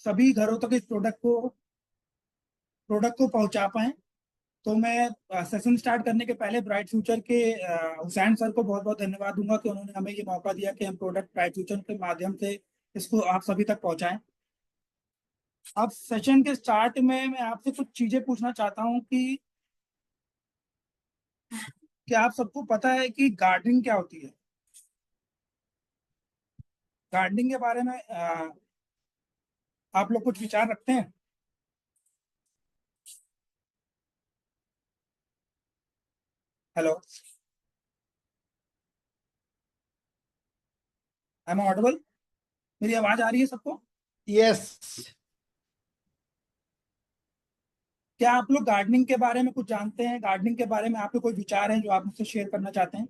सभी घरों तक इस प्रोडक्ट को पहुंचा पाएं। तो मैं सेशन स्टार्ट करने के पहले ब्राइट फ्यूचर के हुसैन सर को बहुत बहुत धन्यवाद दूंगा कि उन्होंने हमें ये मौका दिया कि हम प्रोडक्ट ब्राइट फ्यूचर के माध्यम से इसको आप सभी तक पहुंचाएं। अब सेशन के स्टार्ट में मैं आपसे कुछ चीजें पूछना चाहता हूं कि क्या आप सबको पता है कि गार्डनिंग क्या होती है? गार्डनिंग के बारे में आप लोग कुछ विचार रखते हैं? Hello, I am audible? मेरी आवाज आ रही है सबको? यस। क्या आप लोग गार्डनिंग के बारे में कुछ जानते हैं? गार्डनिंग के बारे में आपके कोई विचार हैं जो आप मुझसे शेयर करना चाहते हैं?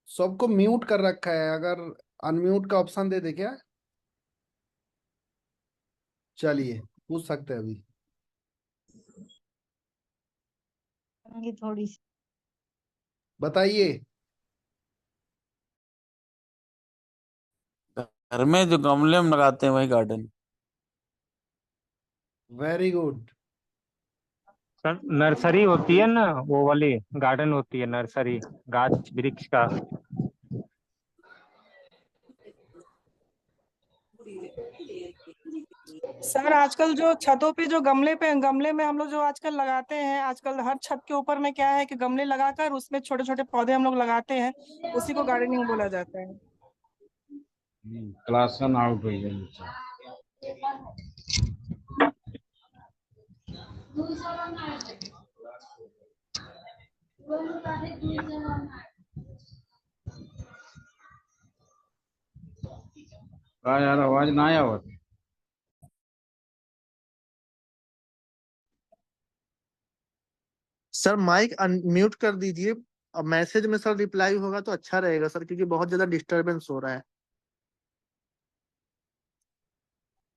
सबको म्यूट कर रखा है, अगर अनम्यूट का ऑप्शन दे दे क्या? चलिए पूछ सकते हैं अभी। थोड़ी सी बताइए। घर में जो गमले हम लगाते हैं वही garden. Very good. Sir nursery होती है ना, वो वाली गार्डन होती है, नर्सरी गाछ वृक्ष का। सर आजकल जो छतों पे जो गमले में हम लोग जो आजकल लगाते हैं, आजकल हर छत के ऊपर में क्या है कि गमले लगाकर उसमें छोटे छोटे पौधे हम लोग लगाते हैं, उसी को गार्डनिंग बोला जाता है। क्लास आउट हो गया। यार आवाज ना आया हो। सर माइक अनम्यूट कर दीजिए। अब मैसेज में सर रिप्लाई होगा तो अच्छा रहेगा सर, क्योंकि बहुत ज्यादा डिस्टरबेंस हो रहा है।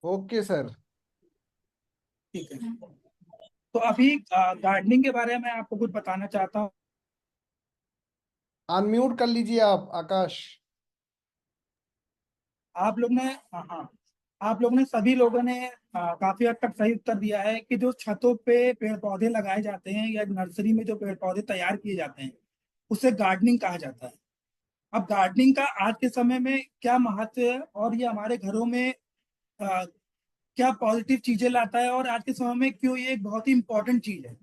Okay sir. ठीक है, तो अभी गार्डनिंग के बारे में आपको कुछ बताना चाहता हूँ। अनम्यूट कर लीजिए आप आकाश। आप लोग ने हाँ, आप लोग ने सभी लोगों ने काफी हद तक सही उत्तर दिया है कि जो छतों पे पेड़ पौधे लगाए जाते हैं या नर्सरी में जो पेड़ पौधे तैयार किए जाते हैं उसे गार्डनिंग कहा जाता है। अब गार्डनिंग का आज के समय में क्या महत्व है और ये हमारे घरों में अ, क्या पॉजिटिव चीजें लाता है और आज के समय में क्यों ये एक बहुत ही इंपॉर्टेंट चीज है।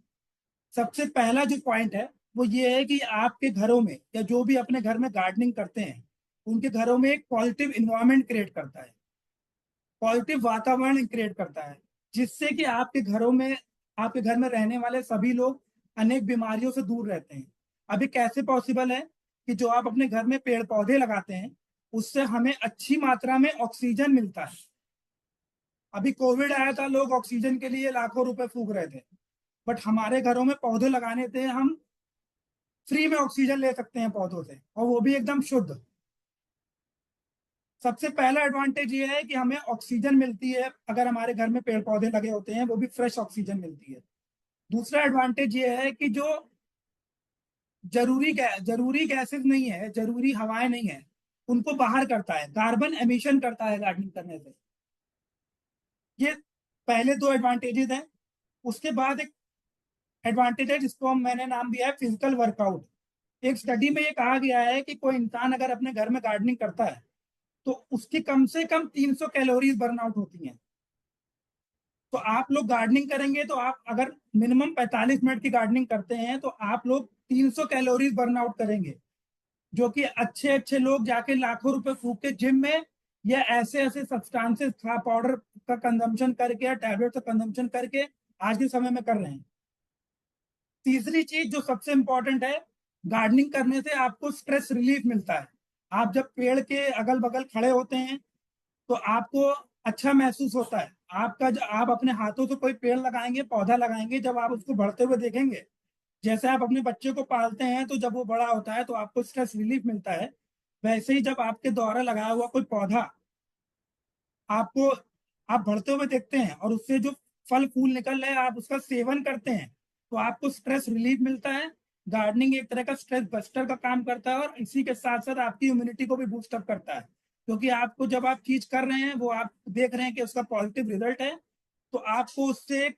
सबसे पहला जो पॉइंट है वो ये है कि आपके घरों में या जो भी अपने घर में गार्डनिंग करते हैं उनके घरों में एक पॉजिटिव इन्वायरमेंट क्रिएट करता है, पॉजिटिव वातावरण क्रिएट करता है, जिससे कि आपके घर में रहने वाले सभी लोग अनेक बीमारियों से दूर रहते हैं। अभी कैसे पॉसिबल है कि जो आप अपने घर में पेड़ पौधे लगाते हैं उससे हमें अच्छी मात्रा में ऑक्सीजन मिलता है। अभी कोविड आया था, लोग ऑक्सीजन के लिए लाखों रुपए फूक रहे थे, बट हमारे घरों में पौधे लगाने थे, हम फ्री में ऑक्सीजन ले सकते हैं पौधों से, और वो भी एकदम शुद्ध। सबसे पहला एडवांटेज ये है कि हमें ऑक्सीजन मिलती है अगर हमारे घर में पेड़ पौधे लगे होते हैं, वो भी फ्रेश ऑक्सीजन मिलती है। दूसरा एडवांटेज ये है कि जो जरूरी गैसेस नहीं है, जरूरी हवाएं नहीं है, उनको बाहर करता है, कार्बन एमिशन करता है गार्डनिंग करने से। ये पहले दो एडवांटेजेस हैं। उसके बाद एक एडवांटेज है जिसको मैंने नाम दिया है फिजिकल वर्कआउट। एक स्टडी में ये कहा गया है कि कोई इंसान अगर अपने घर में गार्डनिंग करता है तो उसकी कम से कम 300 कैलोरीज बर्न आउट होती हैं। तो आप लोग गार्डनिंग करेंगे तो आप अगर मिनिमम 45 मिनट की गार्डनिंग करते हैं तो आप लोग 300 कैलोरीज बर्न आउट करेंगे, जो कि अच्छे अच्छे लोग जाके लाखों रुपए फूक के जिम में या ऐसे ऐसे सब्सटेंसेस खा पाउडर का कंजम्पशन करके या टैबलेट का कंजम्पशन करके आज के समय में कर रहे हैं। तीसरी चीज जो सबसे इंपॉर्टेंट है, गार्डनिंग करने से आपको स्ट्रेस रिलीफ मिलता है। आप जब पेड़ के अगल बगल खड़े होते हैं तो आपको अच्छा महसूस होता है। आप अपने हाथों से कोई पेड़ लगाएंगे, पौधा लगाएंगे, जब आप उसको बढ़ते हुए देखेंगे, जैसे आप अपने बच्चे को पालते हैं तो जब वो बड़ा होता है तो आपको स्ट्रेस रिलीफ मिलता है, वैसे ही जब आपके द्वारा लगाया हुआ कोई पौधा आपको आप बढ़ते हुए देखते हैं और उससे जो फल फूल निकल रहे हैं आप उसका सेवन करते हैं तो आपको स्ट्रेस रिलीफ मिलता है। गार्डनिंग एक तरह का स्ट्रेस बस्टर का काम करता है और इसी के साथ साथ आपकी इम्यूनिटी को भी बूस्ट अप करता है। क्योंकि आपको जब आप चीज कर रहे हैं वो आप देख रहे हैं कि उसका पॉजिटिव रिजल्ट है, तो आपको उससे एक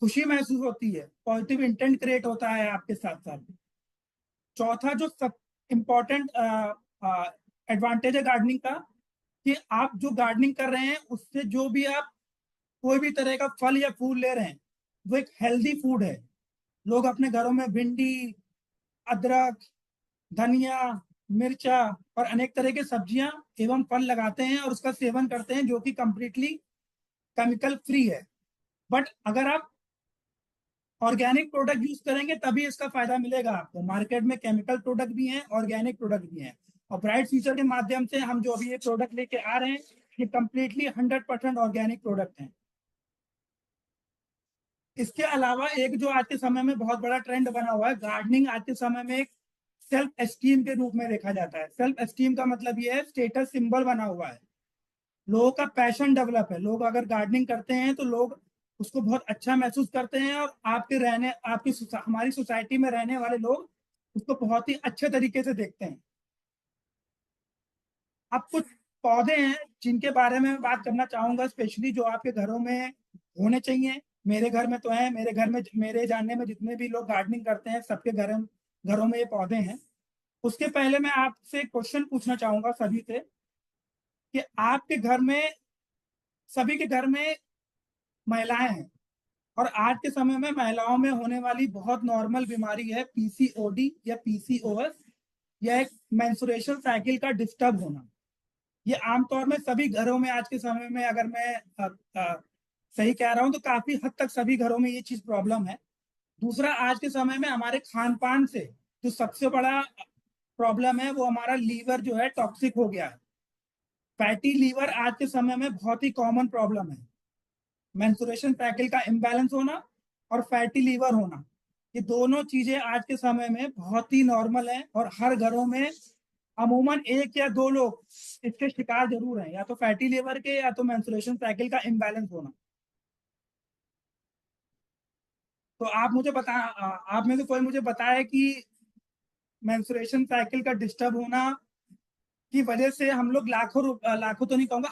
खुशी महसूस होती है, पॉजिटिव इंटेंट क्रिएट होता है आपके साथ साथ। चौथा जो सब इम्पोर्टेंट एडवांटेज है गार्डनिंग का, कि आप जो गार्डनिंग कर रहे हैं उससे जो भी आप कोई भी तरह का फल या फूल ले रहे हैं वो एक हेल्दी फूड है। लोग अपने घरों में भिंडी, अदरक, धनिया, मिर्चा और अनेक तरह के सब्जियां एवं फल लगाते हैं और उसका सेवन करते हैं, जो कि कंप्लीटली केमिकल फ्री है। बट अगर आप ऑर्गेनिक प्रोडक्ट यूज करेंगे तभी इसका फायदा मिलेगा आपको। मार्केट में केमिकल प्रोडक्ट भी हैं, ऑर्गेनिक प्रोडक्ट भी हैं, और ब्राइट फ्यूचर के माध्यम से हम जो अभी ये प्रोडक्ट लेके आ रहे हैं ये कंप्लीटली 100% ऑर्गेनिक प्रोडक्ट हैं। इसके अलावा एक जो आज के समय में बहुत बड़ा ट्रेंड बना हुआ है, गार्डनिंग आज के समय में एक सेल्फ एस्टीम के रूप में देखा जाता है। सेल्फ एस्टीम का मतलब ये है स्टेटस सिंबल बना हुआ है, लोगों का पैशन डेवलप है। लोग अगर गार्डनिंग करते हैं तो लोग उसको बहुत अच्छा महसूस करते हैं, और हमारी सोसाइटी में रहने वाले लोग उसको बहुत ही अच्छे तरीके से देखते हैं। अब कुछ पौधे हैं जिनके बारे में मैं बात करना चाहूंगा, स्पेशली जो आपके घरों में होने चाहिए। मेरे घर में तो है, मेरे घर में, मेरे जानने में जितने भी लोग गार्डनिंग करते हैं सबके घरों में ये पौधे हैं। उसके पहले मैं आपसे क्वेश्चन पूछना चाहूंगा सभी से, कि आपके घर में, सभी के घर में महिलाएं हैं, और आज के समय में महिलाओं में होने वाली बहुत नॉर्मल बीमारी है पीसीओडी या पीसीओएस, यह एक मेंस्ट्रुएशन साइकिल का डिस्टर्ब होना। ये आमतौर में सभी घरों में आज के समय में, अगर मैं सही कह रहा हूं तो काफी हद तक सभी घरों में ये चीज प्रॉब्लम है। दूसरा, आज के समय में हमारे खान पान से जो सबसे बड़ा प्रॉब्लम है वो हमारा लीवर जो है टॉक्सिक हो गया है। फैटी लीवर आज के समय में बहुत ही कॉमन प्रॉब्लम है। मेंस्ट्रुएशन साइकिल का इम्बैलेंस होना और फैटी लीवर होना, ये दोनों चीजें आज के समय में बहुत ही नॉर्मल है, और हर घरों में अमूमन एक या दो लोग इसके शिकार जरूर हैं, या तो फैटी लीवर के या तो मेंस्ट्रुएशन साइकिल का इम्बैलेंस होना। तो आप में से कोई मुझे बताए कि मेंस्ट्रुएशन साइकिल का डिस्टर्ब होना की वजह से हम लोग लाखों तो नहीं कहूंगा,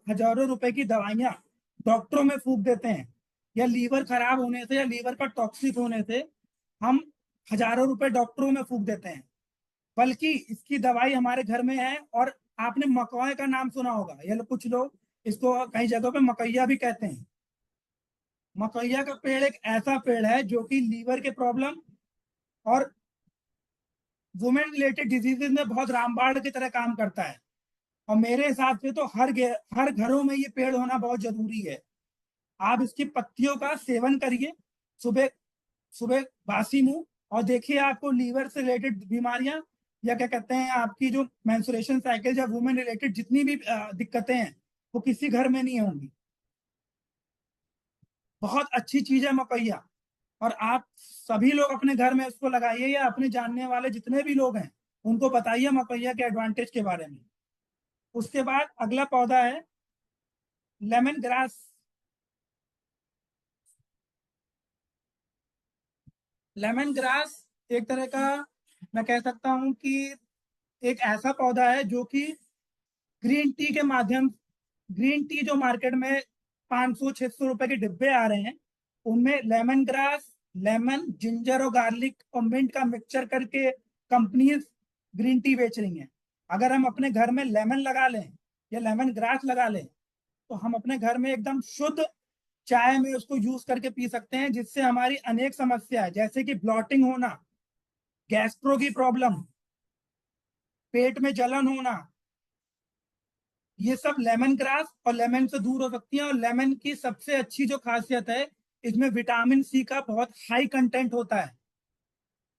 हजारों रुपए की दवाइयां डॉक्टरों में फूक देते हैं, या लीवर खराब होने से या लीवर का टॉक्सिक होने से हम हजारों रुपए डॉक्टरों में फूक देते हैं। बल्कि इसकी दवाई हमारे घर में है। और आपने मकई का नाम सुना होगा, या कुछ लोग इसको कई जगहों पे मकैया भी कहते हैं। मकैया का पेड़ एक ऐसा पेड़ है जो कि लीवर के प्रॉब्लम और वुमेन रिलेटेड डिजीजेज में बहुत रामबाण की तरह काम करता है। और मेरे हिसाब से तो हर घरों में ये पेड़ होना बहुत जरूरी है। आप इसकी पत्तियों का सेवन करिए सुबह सुबह बासी मुंह, और देखिए आपको लीवर से रिलेटेड बीमारियां, या क्या कहते हैं, आपकी जो मेंस्ट्रुएशन साइकिल या वुमेन रिलेटेड जितनी भी दिक्कतें हैं वो किसी घर में नहीं होंगी। बहुत अच्छी चीज है मकैया, और आप सभी लोग अपने घर में इसको लगाइए, या अपने जानने वाले जितने भी लोग हैं उनको बताइए मकैया के एडवांटेज के बारे में। उसके बाद अगला पौधा है लेमन ग्रास। लेमन ग्रास एक तरह का, मैं कह सकता हूं कि एक ऐसा पौधा है जो कि ग्रीन टी के माध्यम, ग्रीन टी जो मार्केट में 500-600 रुपए के डिब्बे आ रहे हैं, उनमें लेमन ग्रास, लेमन, जिंजर और गार्लिक और मिंट का मिक्सचर करके कंपनीज ग्रीन टी बेच रही हैं। अगर हम अपने घर में लेमन लगा लें या लेमन ग्रास लगा लें तो हम अपने घर में एकदम शुद्ध चाय में उसको यूज करके पी सकते हैं, जिससे हमारी अनेक समस्याएं जैसे कि ब्लॉटिंग होना, गैस्ट्रो की प्रॉब्लम, पेट में जलन होना, ये सब लेमन ग्रास और लेमन से दूर हो सकती है। और लेमन की सबसे अच्छी जो खासियत है, इसमें विटामिन सी का बहुत हाई कंटेंट होता है।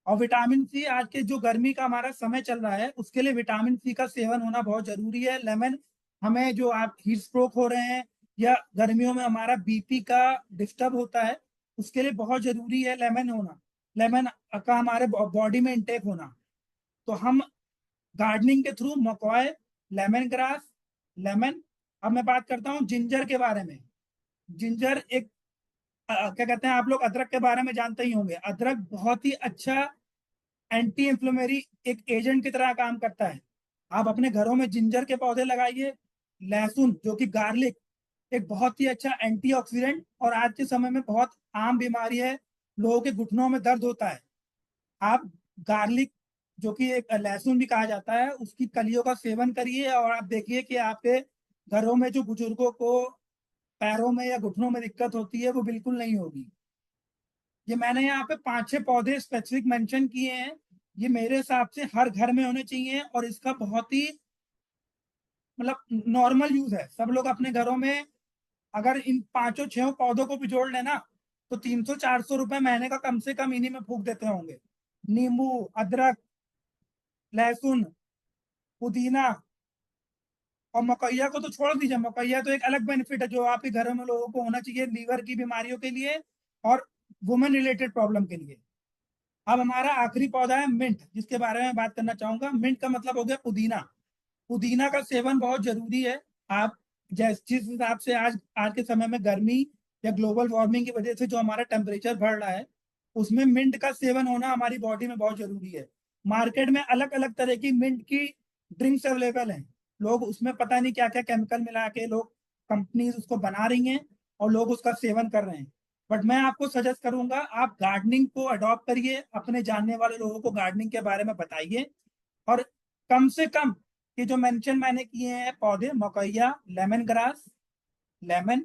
और विटामिन सी, आज के जो गर्मी का हमारा समय चल रहा है उसके लिए विटामिन सी का सेवन होना बहुत जरूरी है। लेमन, हमें जो आप हीट स्ट्रोक हो रहे हैं या गर्मियों में हमारा बीपी का डिस्टर्ब होता है, उसके लिए बहुत जरूरी है लेमन होना, लेमन का हमारे बॉडी में इंटेक होना। तो हम गार्डनिंग के थ्रू मकॉय, लेमन ग्रास, लेमन। अब मैं बात करता हूँ जिंजर के बारे में। जिंजर एक क्या कहते हैं, आप लोग अदरक के बारे में जानते ही होंगे। अदरक बहुत ही अच्छा एंटी इंफ्लेमेटरी एक एजेंट की तरह काम करता है। आप अपने घरों में जिंजर के पौधे लगाइए, लहसुन जो कि गार्लिक एक बहुत ही अच्छा एंटीऑक्सीडेंट और आज के समय में बहुत आम बीमारी है, लोगों के घुटनों में दर्द होता है। आप गार्लिक जो कि एक लहसुन भी कहा जाता है, उसकी कलियों का सेवन करिए और आप देखिए कि आपके घरों में जो बुजुर्गों को पैरों में या घुटनों में दिक्कत होती है वो बिल्कुल नहीं होगी। ये मैंने यहाँ पे 5-6 पौधे स्पेसिफिक मेंशन किए हैं, ये मेरे हिसाब से हर घर में होने चाहिए और इसका बहुत ही मतलब नॉर्मल यूज है। सब लोग अपने घरों में अगर इन 5-6 पौधों को भी जोड़ लेना तो 300-400 रुपए महीने का कम से कम इन्हीं में फूक देते होंगे। नींबू, अदरक, लहसुन, पुदीना और मकैया को तो छोड़ दीजिए, मकैया तो एक अलग बेनिफिट है जो आपके घरों में लोगों को होना चाहिए लीवर की बीमारियों के लिए और वुमेन रिलेटेड प्रॉब्लम के लिए। अब हमारा आखिरी पौधा है मिंट, जिसके बारे में बात करना चाहूंगा। मिंट का मतलब हो गया पुदीना। पुदीना का सेवन बहुत जरूरी है। आप जिस हिसाब से आज आज के समय में गर्मी या ग्लोबल वार्मिंग की वजह से जो हमारा टेम्परेचर बढ़ रहा है, उसमें मिंट का सेवन होना हमारी बॉडी में बहुत जरूरी है। मार्केट में अलग अलग तरह की मिंट की ड्रिंक्स अवेलेबल हैं। लोग उसमें पता नहीं क्या क्या केमिकल मिला के लोग कंपनीज उसको बना रही हैं और लोग उसका सेवन कर रहे हैं। बट मैं आपको सजेस्ट करूंगा आप गार्डनिंग को अडॉप्ट करिए, अपने जानने वाले लोगों को गार्डनिंग के बारे में बताइए और कम से कम ये जो मेंशन मैंने किए हैं पौधे, मकैया, lemon grass, lemon,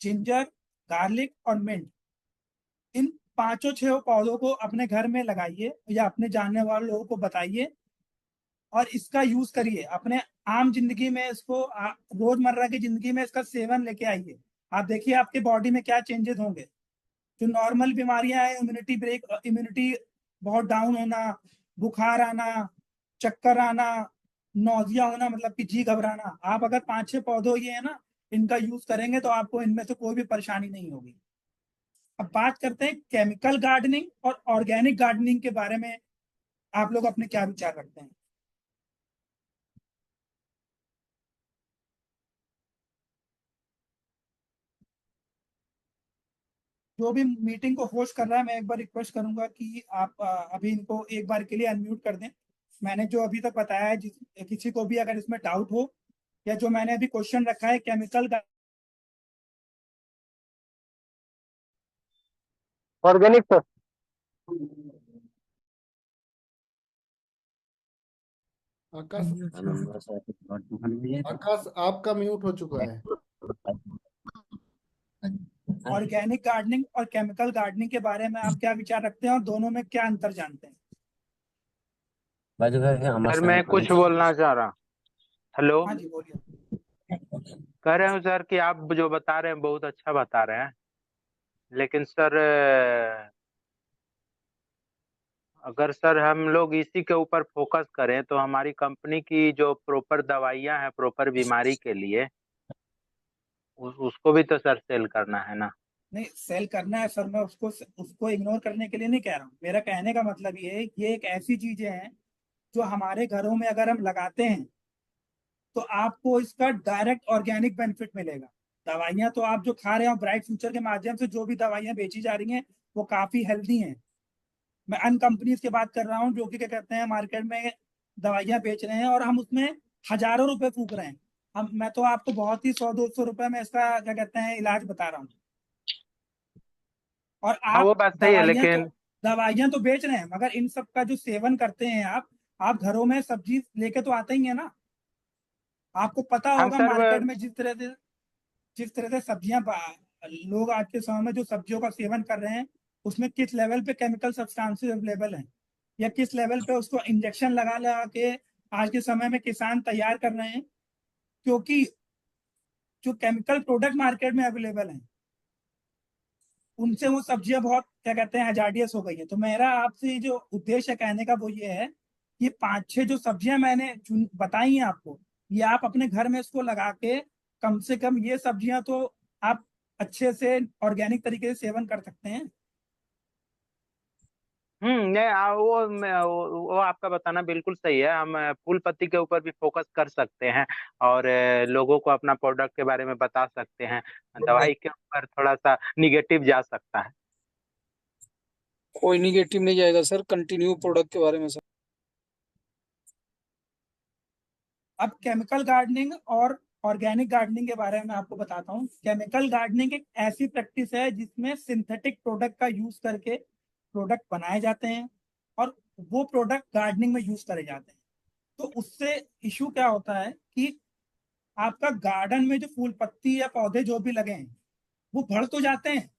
ginger, garlic और मिंट, इन 5-6 पौधों को अपने घर में लगाइए या अपने जानने वाले लोगों को बताइए और इसका यूज करिए अपने आम जिंदगी में। इसको रोजमर्रा की जिंदगी में इसका सेवन लेके आइए। आप देखिए आपके बॉडी में क्या चेंजेस होंगे। जो नॉर्मल बीमारियां हैं, इम्यूनिटी बहुत डाउन होना, बुखार आना, चक्कर आना, नौजिया होना मतलब कि जी घबराना, आप अगर 5-6 पौधों ये है ना इनका यूज करेंगे तो आपको इनमें से कोई भी परेशानी नहीं होगी। अब बात करते हैं केमिकल गार्डनिंग और ऑर्गेनिक गार्डनिंग के बारे में, आप लोग अपने क्या विचार रखते हैं? जो भी मीटिंग को होस्ट कर रहा है, मैं एक बार रिक्वेस्ट करूंगा कि आप अभी इनको एक बार के लिए अनम्यूट कर दें। मैंने जो अभी तक बताया है, किसी को भी अगर इसमें डाउट हो या जो मैंने अभी क्वेश्चन रखा है chemical organic sir. Akash Akash आपका म्यूट हो चुका है। ऑर्गेनिक गार्डनिंग और केमिकल गार्डनिंग के बारे में आप क्या विचार रखते हैं और दोनों में क्या अंतर जानते हैं? सर मैं कुछ बोलना चाह रहा। हेलो। हाँ जी बोलिए। कह रहे हूँ सर कि आप जो बता रहे हैं बहुत अच्छा बता रहे हैं, लेकिन सर अगर सर हम लोग इसी के ऊपर फोकस करें तो हमारी कंपनी की जो प्रॉपर दवाइयाँ हैं प्रॉपर बीमारी के लिए उसको भी तो सर सेल करना है ना। नहीं सेल करना है सर, मैं उसको इग्नोर करने के लिए नहीं कह रहा हूँ। मेरा कहने का मतलब ये है ये एक ऐसी चीजें हैं जो हमारे घरों में अगर हम लगाते हैं तो आपको इसका डायरेक्ट ऑर्गेनिक बेनिफिट मिलेगा। दवाइयां तो आप जो खा रहे हो ब्राइट फ्यूचर के माध्यम से जो भी दवाइयां बेची जा रही हैं वो काफी हेल्दी हैं। मैं अन कंपनीज की बात कर रहा हूँ जो कि क्या कहते हैं मार्केट में दवाइयां बेच रहे हैं और हम उसमें हजारों रुपए फूक रहे हैं। हम मैं तो आपको बहुत ही 100-200 रुपए में इसका क्या कहते हैं इलाज बता रहा हूँ और हाँ आप वो बात सही है, लेकिन दवाइयां तो बेच रहे हैं मगर इन सब का जो सेवन करते हैं आप घरों में सब्जी लेके तो आते ही है ना। आपको पता हम होगा सर मार्केट में जिस तरह से सब्जियां लोग आज के समय में जो सब्जियों का सेवन कर रहे हैं उसमें किस लेवल पे केमिकल सब्सटेंसेस अवेलेबल हैं या किस लेवल पे उसको इंजेक्शन लगा लगा के आज के समय में किसान तैयार कर रहे हैं, क्योंकि जो केमिकल प्रोडक्ट मार्केट में अवेलेबल हैं उनसे वो सब्जियां बहुत क्या कहते हैं हजार्डियस हो गई है। तो मेरा आपसे जो उद्देश्य है कहने का वो ये है, ये 5-6 जो सब्जियां मैंने बताई हैं आपको, ये आप अपने घर में इसको लगा के कम से कम ये सब्जियां तो आप अच्छे से ऑर्गेनिक तरीके से सेवन कर सकते हैं। नहीं वो आपका बताना बिल्कुल सही है। हम फूल पत्ती के ऊपर भी फोकस कर सकते हैं और लोगों को अपना प्रोडक्ट के बारे में बता सकते हैं। दवाई के ऊपर थोड़ा सा निगेटिव जा सकता है। कोई निगेटिव नहीं जाएगा सर, कंटिन्यू प्रोडक्ट के बारे में सर। अब केमिकल गार्डनिंग और ऑर्गेनिक गार्डनिंग के बारे में आपको बताता हूँ। केमिकल गार्डनिंग एक ऐसी प्रैक्टिस है जिसमें सिंथेटिक प्रोडक्ट का यूज करके प्रोडक्ट बनाए जाते हैं और वो प्रोडक्ट गार्डनिंग में यूज करे जाते हैं। तो उससे इशू क्या होता है कि आपका गार्डन में जो फूल पत्ती या पौधे जो भी लगे हैं वो बढ़ तो जाते हैं,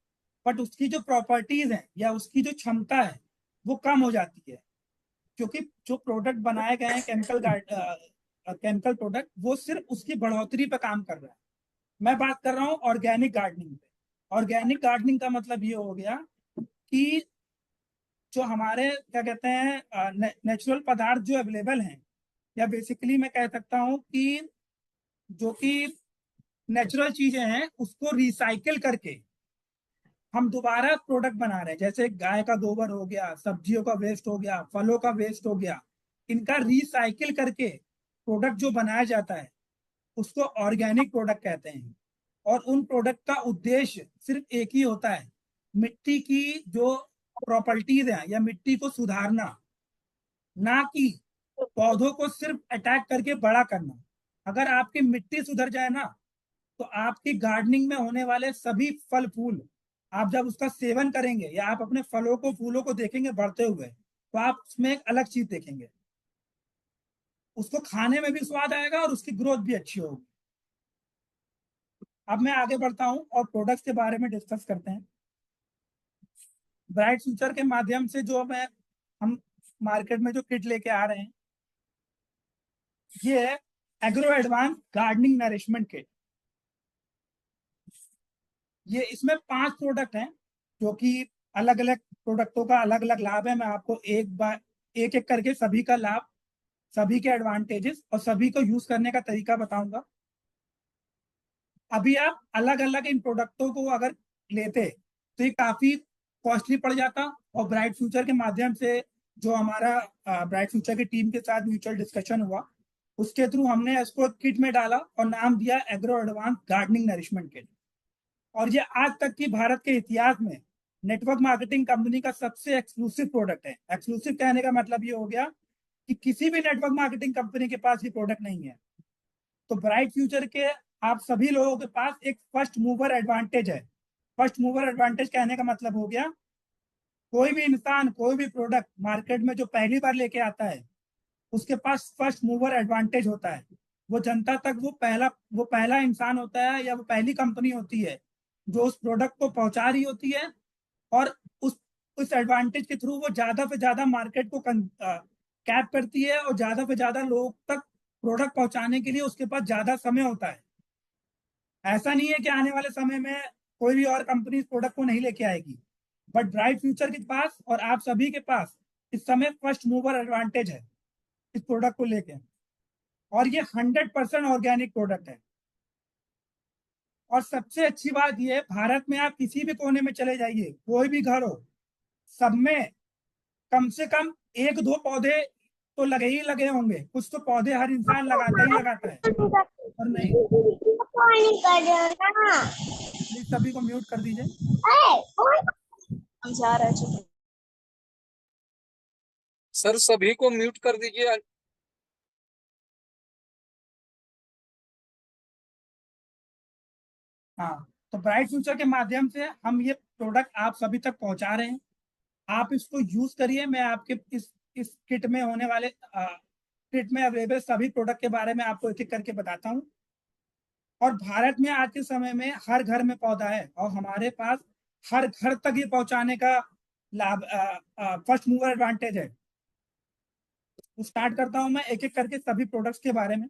बट उसकी जो प्रॉपर्टीज है या उसकी जो क्षमता है वो कम हो जाती है, क्योंकि जो प्रोडक्ट बनाए गए हैं केमिकल प्रोडक्ट वो सिर्फ उसकी बढ़ोतरी पे काम कर रहा है। मैं बात कर रहा हूँ ऑर्गेनिक गार्डनिंग पे। ऑर्गेनिक गार्डनिंग का मतलब ये हो गया कि जो हमारे क्या कहते हैं नेचुरल पदार्थ जो अवेलेबल हैं, या बेसिकली मैं कह सकता हूँ कि जो कि नेचुरल चीजें हैं उसको रिसाइकिल करके हम दोबारा प्रोडक्ट बना रहे हैं। जैसे गाय का गोबर हो गया, सब्जियों का वेस्ट हो गया, फलों का वेस्ट हो गया, इनका रिसाइकिल करके प्रोडक्ट जो बनाया जाता है उसको ऑर्गेनिक प्रोडक्ट कहते हैं। और उन प्रोडक्ट का उद्देश्य सिर्फ एक ही होता है, मिट्टी की जो प्रॉपर्टीज है या मिट्टी को सुधारना, ना कि पौधों को सिर्फ अटैक करके बड़ा करना। अगर आपकी मिट्टी सुधर जाए ना, तो आपकी गार्डनिंग में होने वाले सभी फल फूल आप जब उसका सेवन करेंगे या आप अपने फलों को फूलों को देखेंगे बढ़ते हुए, तो आप उसमें एक अलग चीज देखेंगे। उसको खाने में भी स्वाद आएगा और उसकी ग्रोथ भी अच्छी होगी। अब मैं आगे बढ़ता हूं और प्रोडक्ट्स के बारे में डिस्कस करते हैं। ब्राइट फ्यूचर के माध्यम से जो हम मार्केट में जो किट लेके आ रहे हैं, ये है agro advance gardening nourishment kit. ये इसमें 5 प्रोडक्ट हैं जो कि अलग अलग प्रोडक्टों का अलग अलग लाभ है। मैं आपको एक एक करके सभी का लाभ, सभी के एडवांटेजेस और सभी को यूज करने का तरीका बताऊंगा। अभी आप अलग अलग इन प्रोडक्टों को अगर लेते तो ये काफी कॉस्टली पड़ जाता, और ब्राइट फ्यूचर के माध्यम से जो हमारा ब्राइट फ्यूचर की टीम के साथ म्यूचुअल डिस्कशन हुआ, उसके थ्रू हमने इसको किट में डाला और नाम दिया agro advance gardening nourishment kit. और ये आज तक की भारत के इतिहास में नेटवर्क मार्केटिंग कंपनी का सबसे एक्सक्लूसिव प्रोडक्ट है। एक्सक्लूसिव कहने का मतलब ये हो गया कि किसी भी नेटवर्क मार्केटिंग कंपनी के पास ये प्रोडक्ट नहीं है। तो ब्राइट फ्यूचर के आप सभी लोगों के पास एक फर्स्ट मूवर एडवांटेज है। फर्स्ट मूवर एडवांटेज कहने का मतलब हो गया, कोई भी इंसान कोई भी प्रोडक्ट मार्केट में जो पहली बार लेके आता है उसके पास फर्स्ट मूवर एडवांटेज होता है। वो जनता तक वो पहला इंसान होता है या वो पहली कंपनी होती है जो उस प्रोडक्ट को पहुंचा रही होती है, और उस एडवांटेज के थ्रू वो ज्यादा से ज्यादा मार्केट को कैप करती है और ज्यादा से ज्यादा लोग तक प्रोडक्ट पहुंचाने के लिए उसके पास ज्यादा समय होता है। ऐसा नहीं है कि आने वाले समय में कोई भी और कंपनी इस प्रोडक्ट को नहीं लेके आएगी, बट ब्राइट फ्यूचर के पास और आप सभी के पास इस समय फर्स्ट मूवर एडवांटेज है इस प्रोडक्ट को लेके। और ये 100% ऑर्गेनिक प्रोडक्ट है। और सबसे अच्छी बात ये, भारत में आप किसी भी कोने में चले जाइए, कोई भी घर हो, सब में कम से कम 1-2 पौधे तो लगे ही लगे होंगे। कुछ तो पौधे हर इंसान लगाता ही लगाता है। और नहीं, प्लीज सभी को म्यूट कर दीजिए। जा रहा है सर सभी को म्यूट कर दीजिए। हाँ, तो ब्राइट फ्यूचर के माध्यम से हम ये प्रोडक्ट आप सभी तक पहुंचा रहे हैं। आप इसको यूज करिए। मैं आपके इस किट में होने वाले किट में अवेलेबल सभी प्रोडक्ट के बारे में आपको एक एक करके बताता हूँ। और भारत में आज के समय में हर घर में पौधा है और हमारे पास हर घर तक ये पहुंचाने का लाभ फर्स्ट मूवर एडवांटेज है। तो स्टार्ट करता हूं मैं एक एक करके सभी प्रोडक्ट्स के बारे में।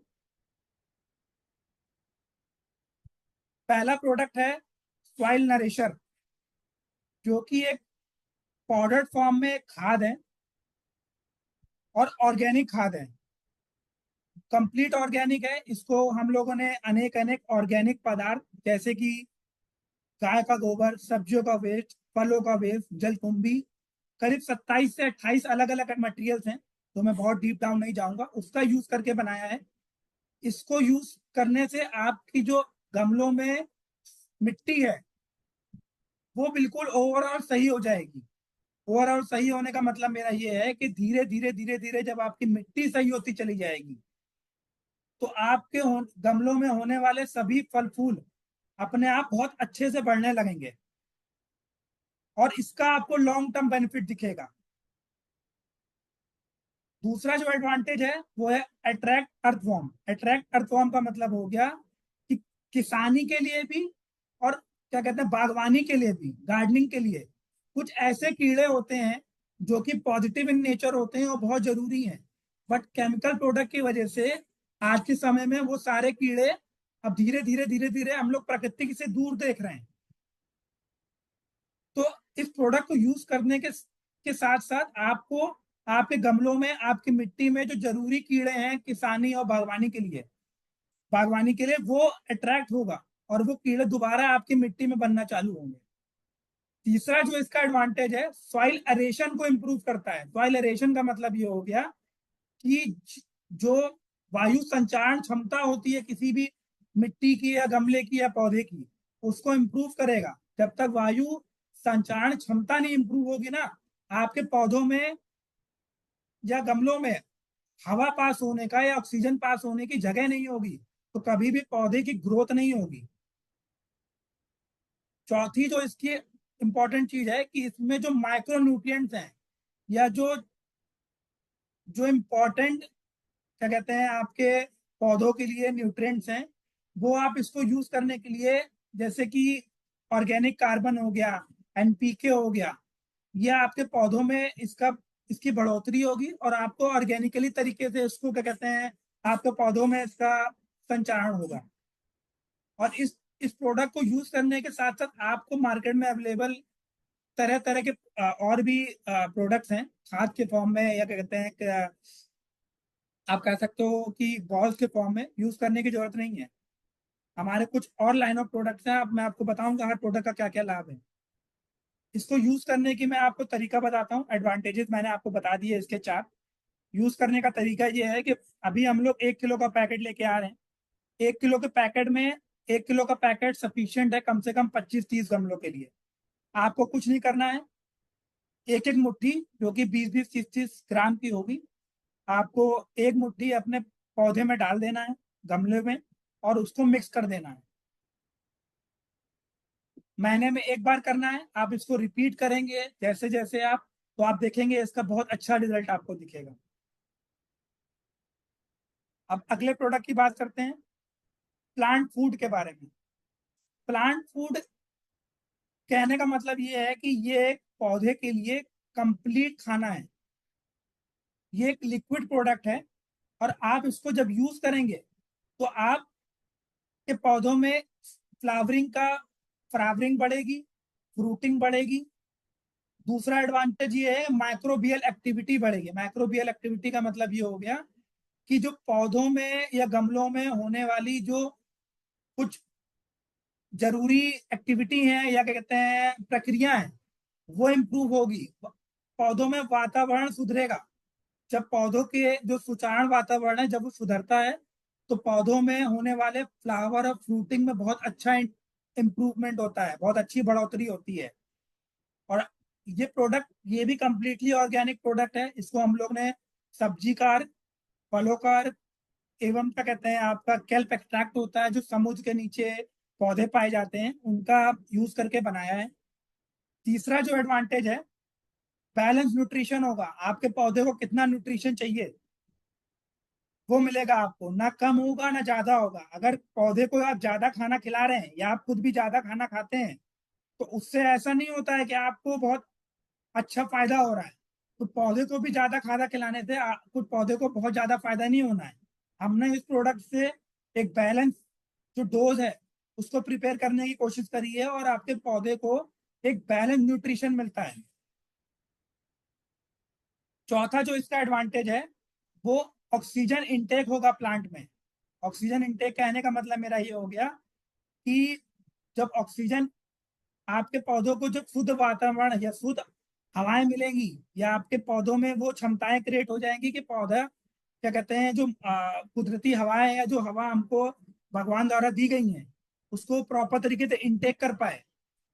पहला प्रोडक्ट है सॉइल नरिशर, जो कि एक पाउडर फॉर्म में खाद है और ऑर्गेनिक खाद है। कंप्लीट ऑर्गेनिक है। इसको हम लोगों ने अनेक अनेक ऑर्गेनिक पदार्थ जैसे कि गाय का गोबर, सब्जियों का वेस्ट, फलों का वेस्ट, जलकुंभी, करीब 27 से 28 अलग अलग मटेरियल्स हैं, तो मैं बहुत डीप डाउन नहीं जाऊंगा, उसका यूज करके बनाया है। इसको यूज करने से आपकी जो गमलों में मिट्टी है वो बिल्कुल ओवरऑल सही हो जाएगी। ओवरऑल सही होने का मतलब मेरा ये है कि धीरे धीरे धीरे धीरे जब आपकी मिट्टी सही होती चली जाएगी तो आपके गमलों में होने वाले सभी फल फूल अपने आप बहुत अच्छे से बढ़ने लगेंगे और इसका आपको लॉन्ग टर्म बेनिफिट दिखेगा। दूसरा जो एडवांटेज है वो है अट्रैक्ट अर्थवॉर्म। अट्रैक्ट अर्थवॉर्म का मतलब हो गया कि किसानी के लिए भी और क्या कहते हैं बागवानी के लिए भी, गार्डनिंग के लिए कुछ ऐसे कीड़े होते हैं जो कि पॉजिटिव इन नेचर होते हैं और बहुत जरूरी हैं, बट केमिकल प्रोडक्ट की वजह से आज के समय में वो सारे कीड़े अब धीरे धीरे हम लोग प्रकृति से दूर देख रहे हैं। तो इस प्रोडक्ट को यूज करने के साथ साथ आपको आपके गमलों में, आपकी मिट्टी में जो जरूरी कीड़े हैं किसानी और बागवानी के लिए वो अट्रैक्ट होगा और वो कीड़े दोबारा आपकी मिट्टी में बनना चालू होंगे। तीसरा जो इसका एडवांटेज है, सॉइल एरेशन को इंप्रूव करता है। सॉइल एरेशन का मतलब ये हो गया कि जो वायु संचारण क्षमता होती है किसी भी मिट्टी की या गमले की या पौधे की, उसको इंप्रूव करेगा। जब तक वायु संचारण क्षमता नहीं इंप्रूव होगी ना, आपके पौधों में या गमलों में हवा पास होने का या ऑक्सीजन पास होने की जगह नहीं होगी, तो कभी भी पौधे की ग्रोथ नहीं होगी। चौथी जो इसकी इंपॉर्टेंट चीज है कि इसमें जो माइक्रो न्यूट्रिएंट्स हैं या जो इंपॉर्टेंट क्या कहते हैं आपके पौधों के लिए न्यूट्रिएंट्स हैं, वो आप इसको यूज करने के लिए, जैसे कि ऑर्गेनिक कार्बन हो गया, एनपीके हो गया, ये आपके पौधों में इसकी बढ़ोतरी होगी और आपको ऑर्गेनिकली तरीके से इसको क्या कहते हैं आपके पौधों में इसका संचारण होगा। और इस प्रोडक्ट को यूज करने के साथ साथ आपको मार्केट में अवेलेबल तरह तरह के और भी प्रोडक्ट्स हैं खाद के फॉर्म में, या क्या कहते हैं आप कह सकते हो कि बॉल्स के फॉर्म में, यूज करने की जरूरत नहीं है। हमारे कुछ और लाइन ऑफ प्रोडक्ट्स हैं, अब मैं आपको बताऊंगा हर प्रोडक्ट का क्या क्या लाभ है। इसको यूज करने की मैं आपको तरीका बताता हूँ। एडवांटेजेस मैंने आपको बता दिए इसके 4। यूज करने का तरीका ये है कि अभी हम लोग 1 किलो का पैकेट लेके आ रहे हैं। 1 किलो के पैकेट में 1 किलो का पैकेट सफिशियंट है कम से कम 25-30 गमलों के लिए। आपको कुछ नहीं करना है, एक एक मुट्ठी जो कि 20-20, 30-30 ग्राम की होगी, आपको एक मुट्ठी अपने पौधे में डाल देना है गमले में और उसको मिक्स कर देना है। महीने में एक बार करना है। आप इसको रिपीट करेंगे जैसे जैसे आप, तो आप देखेंगे इसका बहुत अच्छा रिजल्ट आपको दिखेगा। अब अगले प्रोडक्ट की बात करते हैं, प्लांट फूड के बारे में। प्लांट फूड कहने का मतलब ये है कि ये एक पौधे के लिए कंप्लीट खाना है। ये एक लिक्विड प्रोडक्ट है और आप इसको जब यूज करेंगे तो आप के पौधों में फ्लावरिंग बढ़ेगी, फ्रूटिंग बढ़ेगी। दूसरा एडवांटेज ये है माइक्रोबियल एक्टिविटी बढ़ेगी। माइक्रोबियल एक्टिविटी का मतलब ये हो गया कि जो पौधों में या गमलों में होने वाली जो कुछ जरूरी एक्टिविटी है या क्या कहते हैं प्रक्रिया है, वो इम्प्रूव होगी। पौधों में वातावरण सुधरेगा। जब पौधों के जो सुचारण वातावरण है जब वो सुधरता है तो पौधों में होने वाले फ्लावर और फ्रूटिंग में बहुत अच्छा इम्प्रूवमेंट होता है, बहुत अच्छी बढ़ोतरी होती है। और ये प्रोडक्ट ये भी कंप्लीटली ऑर्गेनिक प्रोडक्ट है। इसको हम लोग ने सब्जी कार, फलों कार एवं क्या कहते हैं आपका केल्प एक्सट्रैक्ट होता है जो समुद्र के नीचे पौधे पाए जाते हैं, उनका यूज करके बनाया है। तीसरा जो एडवांटेज है, बैलेंस न्यूट्रिशन होगा। आपके पौधे को कितना न्यूट्रिशन चाहिए वो मिलेगा आपको, ना कम होगा ना ज्यादा होगा। अगर पौधे को आप ज्यादा खाना खिला रहे हैं या आप खुद भी ज्यादा खाना खाते हैं तो उससे ऐसा नहीं होता है कि आपको बहुत अच्छा फायदा हो रहा है। तो पौधे को भी ज्यादा खाना खिलाने से कुछ पौधे को बहुत ज्यादा फायदा नहीं होना है। हमने इस प्रोडक्ट से एक बैलेंस जो डोज है उसको प्रिपेयर करने की कोशिश करी है और आपके पौधे को एक बैलेंस न्यूट्रिशन मिलता है। चौथा जो इसका एडवांटेज है वो ऑक्सीजन इनटेक होगा प्लांट में। ऑक्सीजन इनटेक कहने का मतलब मेरा ये हो गया कि जब ऑक्सीजन आपके पौधों को जब शुद्ध वातावरण या शुद्ध हवाएं मिलेंगी या आपके पौधों में वो क्षमताएं क्रिएट हो जाएंगी कि पौधा क्या कहते हैं जो कुदरती हवाएं या जो हवा हमको भगवान द्वारा दी गई हैं उसको प्रॉपर तरीके से इनटेक कर पाए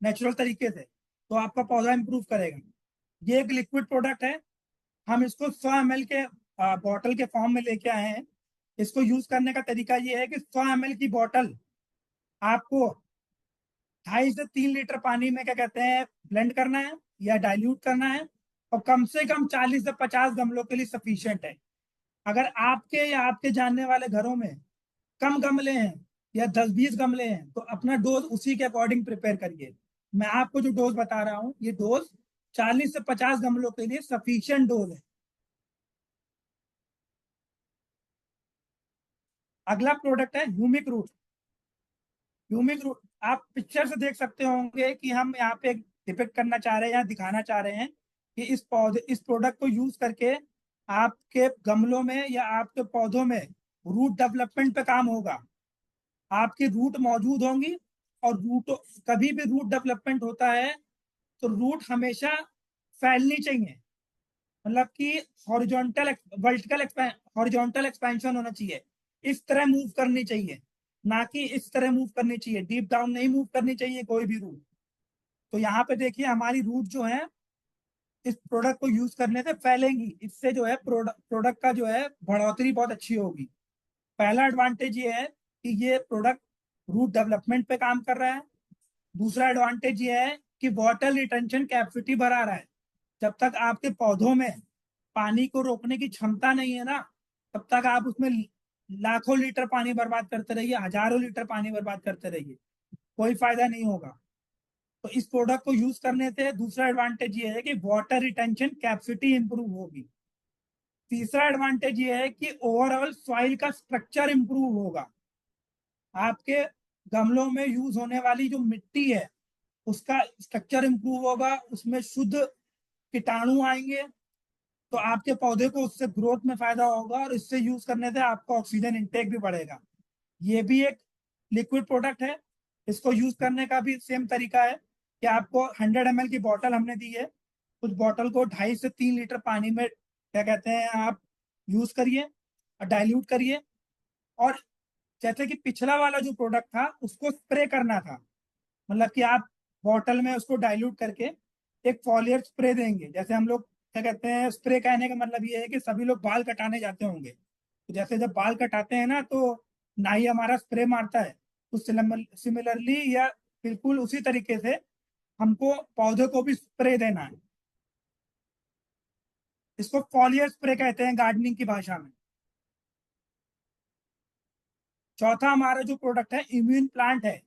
नेचुरल तरीके से, तो आपका पौधा इंप्रूव करेगा। ये एक लिक्विड प्रोडक्ट है। हम इसको 100 ml के बॉटल के फॉर्म में लेके आए हैं इसको यूज करने का तरीका ये है कि 100 ml की बोतल आपको 2.5 से 3 लीटर पानी में क्या कहते हैं ब्लेंड करना है या डाइल्यूट करना है, और कम से कम 40 से 50 गमलों के लिए सफिशिएंट है। अगर आपके या आपके जानने वाले घरों में कम गमले हैं या 10-20 गमले हैं तो अपना डोज उसी के अकॉर्डिंग प्रिपेयर करिए। मैं आपको जो डोज बता रहा हूँ ये डोज 40 से 50 गमलों के लिए सफिशिएंट डोज है। अगला प्रोडक्ट है ह्यूमिक रूट। ह्यूमिक रूट आप पिक्चर से देख सकते होंगे कि हम यहाँ पे डिपिक्ट करना चाह रहे हैं या दिखाना चाह रहे हैं कि इस प्रोडक्ट को यूज करके आपके गमलों में या आपके पौधों में रूट डेवलपमेंट पे काम होगा। आपकी रूट मौजूद होंगी, और रूट कभी भी रूट डेवलपमेंट होता है तो रूट हमेशा फैलनी चाहिए, मतलब कि हॉरिजॉन्टल एक्सपेंशन होना चाहिए, इस तरह मूव करनी चाहिए, ना कि इस तरह मूव करनी चाहिए, डीप डाउन नहीं मूव करनी चाहिए कोई भी रूट। तो यहाँ पे देखिए हमारी रूट जो है इस प्रोडक्ट को यूज करने से फैलेंगी, इससे जो है प्रोडक्ट का जो है बढ़ोतरी बहुत अच्छी होगी। पहला एडवांटेज ये है कि ये प्रोडक्ट रूट डेवलपमेंट पे काम कर रहा है। दूसरा एडवांटेज ये है कि वाटर रिटेंशन कैपेसिटी बढ़ा रहा है। जब तक आपके पौधों में पानी को रोकने की क्षमता नहीं है ना, तब तक आप उसमें लाखों लीटर पानी बर्बाद करते रहिए, हजारों लीटर पानी बर्बाद करते रहिए, कोई फायदा नहीं होगा। तो इस प्रोडक्ट को यूज करने से दूसरा एडवांटेज ये है कि वाटर रिटेंशन कैपेसिटी इंप्रूव होगी। तीसरा एडवांटेज ये है कि ओवरऑल सॉइल का स्ट्रक्चर इंप्रूव होगा। आपके गमलों में यूज होने वाली जो मिट्टी है उसका स्ट्रक्चर इंप्रूव होगा, उसमें शुद्ध कीटाणु आएंगे, तो आपके पौधे को उससे ग्रोथ में फायदा होगा, और इससे यूज करने से आपका ऑक्सीजन इंटेक भी बढ़ेगा। ये भी एक लिक्विड प्रोडक्ट है। इसको यूज करने का भी सेम तरीका है कि आपको 100 ml की बोतल हमने दी है, उस बोतल को 2.5 से 3 लीटर पानी में क्या कहते हैं आप यूज करिए और डाइल्यूट करिए। और जैसे कि पिछला वाला जो प्रोडक्ट था उसको स्प्रे करना था, मतलब कि आप बॉटल में उसको डाइल्यूट करके एक फॉलियर स्प्रे देंगे। जैसे हम लोग क्या कहते हैं, स्प्रे कहने का मतलब ये है कि सभी लोग बाल कटाने जाते होंगे, तो जैसे जब बाल कटाते हैं ना तो नाई हमारा स्प्रे मारता है, तो सिमिलरली या बिल्कुल उसी तरीके से हमको पौधे को भी स्प्रे देना है। इसको फॉलियर स्प्रे कहते हैं गार्डनिंग की भाषा में। चौथा हमारा जो प्रोडक्ट है इम्यून प्लांट है।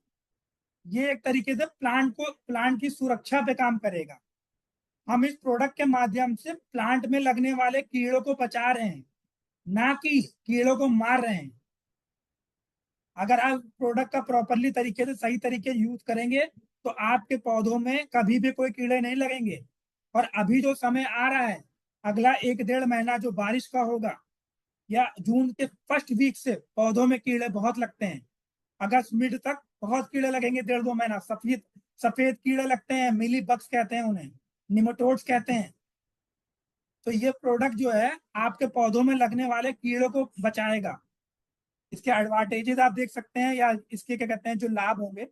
ये एक तरीके से प्लांट की सुरक्षा पे काम करेगा। हम इस प्रोडक्ट के माध्यम से प्लांट में लगने वाले कीड़ों को बचा रहे हैं, ना कि कीड़ों को मार रहे हैं। अगर आप प्रोडक्ट का प्रॉपरली तरीके से सही तरीके यूज करेंगे तो आपके पौधों में कभी भी कोई कीड़े नहीं लगेंगे। और अभी जो समय आ रहा है, अगला 1-1.5 महीना जो बारिश का होगा, या जून के फर्स्ट वीक से पौधों में कीड़े बहुत लगते हैं। अगस्त मिड तक बहुत कीड़े लगेंगे, 1.5-2 महीना सफेद कीड़े लगते हैं, मिली बग्स कहते हैं उन्हें, निमेटोड्स कहते हैं। तो ये प्रोडक्ट जो है आपके पौधों में लगने वाले कीड़ों को बचाएगा। इसके एडवांटेजेस आप देख सकते हैं, या इसके क्या कहते हैं जो लाभ होंगे।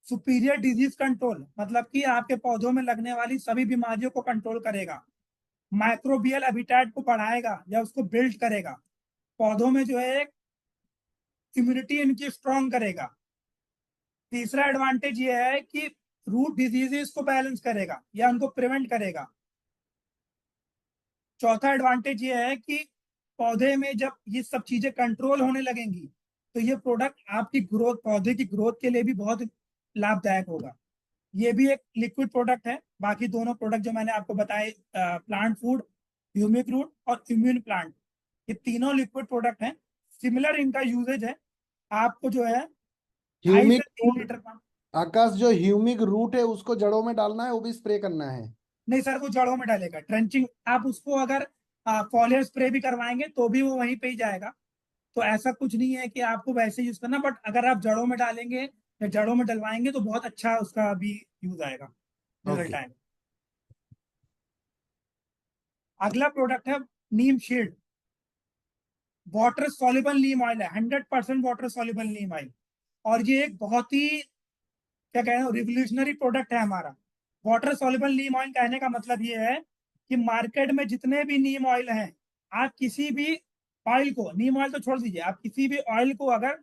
सुपीरियर डिजीज कंट्रोल, मतलब कि आपके पौधों में लगने वाली सभी बीमारियों को कंट्रोल करेगा। माइक्रोबियल हैबिटेट को बढ़ाएगा या उसको बिल्ड करेगा। पौधों में जो है इम्यूनिटी इनकी स्ट्रॉन्ग करेगा। तीसरा एडवांटेज ये है कि रूट डिजीजेस को बैलेंस करेगा या उनको प्रिवेंट करेगा। चौथा एडवांटेज ये है कि पौधे में जब ये सब चीजें कंट्रोल होने लगेंगी तो ये प्रोडक्ट आपकी ग्रोथ, पौधे की ग्रोथ के लिए भी बहुत लाभदायक होगा। ये भी एक लिक्विड प्रोडक्ट है। बाकी दोनों प्रोडक्ट जो मैंने आपको बताए, प्लांट फूड, ह्यूमिक रूट और इम्यून प्लांट, ये तीनों लिक्विड प्रोडक्ट हैं। सिमिलर इनका यूजेज है। आपको जो है 2.5 ह्यूमिक से 3 रूट, लीटर पानी, आकाश, जो ह्यूमिक रूट है उसको जड़ों में डालना है, वो भी स्प्रे करना है? नहीं सर, वो जड़ों में डालेगा। ट्रेंचिंग आप उसको अगर फॉलियर स्प्रे भी करवाएंगे तो भी वो वहीं पे ही जाएगा। तो ऐसा कुछ नहीं है कि आपको वैसे यूज करना, बट अगर आप जड़ों में डालेंगे या जड़ों में डलवाएंगे तो बहुत अच्छा उसका भी यूज आएगा, रिजल्ट आएगा। अगला प्रोडक्ट है नीम शील्ड। वाटर सॉल्युबल नीम ऑयल है, 100% वाटर सॉल्युबल नीम ऑयल। और ये एक बहुत ही क्या कह रहे हैं रिवोल्यूशनरी प्रोडक्ट है हमारा। वाटर सॉल्युबल नीम ऑयल कहने का मतलब ये है कि मार्केट में जितने भी नीम ऑयल हैं, आप किसी भी ऑयल को, नीम ऑयल तो छोड़ दीजिए, आप किसी भी ऑयल को अगर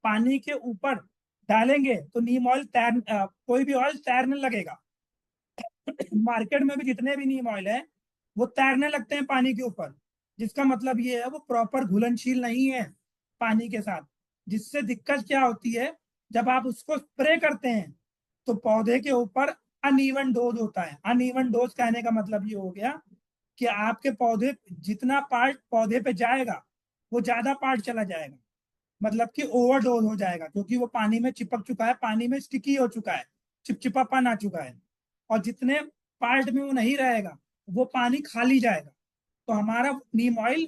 पानी के ऊपर डालेंगे तो नीम ऑयल कोई भी ऑयल तैरने लगेगा। मार्केट में भी जितने भी नीम ऑयल है वो तैरने लगते हैं पानी के ऊपर, जिसका मतलब ये है वो प्रॉपर घुलनशील नहीं है पानी के साथ। जिससे दिक्कत क्या होती है, जब आप उसको स्प्रे करते हैं तो पौधे के ऊपर अनइवन डोज होता है। अनइवन डोज कहने का मतलब ये हो गया कि आपके पौधे, जितना पार्ट पौधे पे जाएगा वो ज्यादा पार्ट चला जाएगा, मतलब कि ओवरडोज हो जाएगा, क्योंकि वो पानी में चिपक चुका है, पानी में स्टिकी हो चुका है, चिपचिपापन आ चुका है। और जितने पार्ट में वो नहीं रहेगा वो पानी खाली जाएगा। तो हमारा नीम ऑयल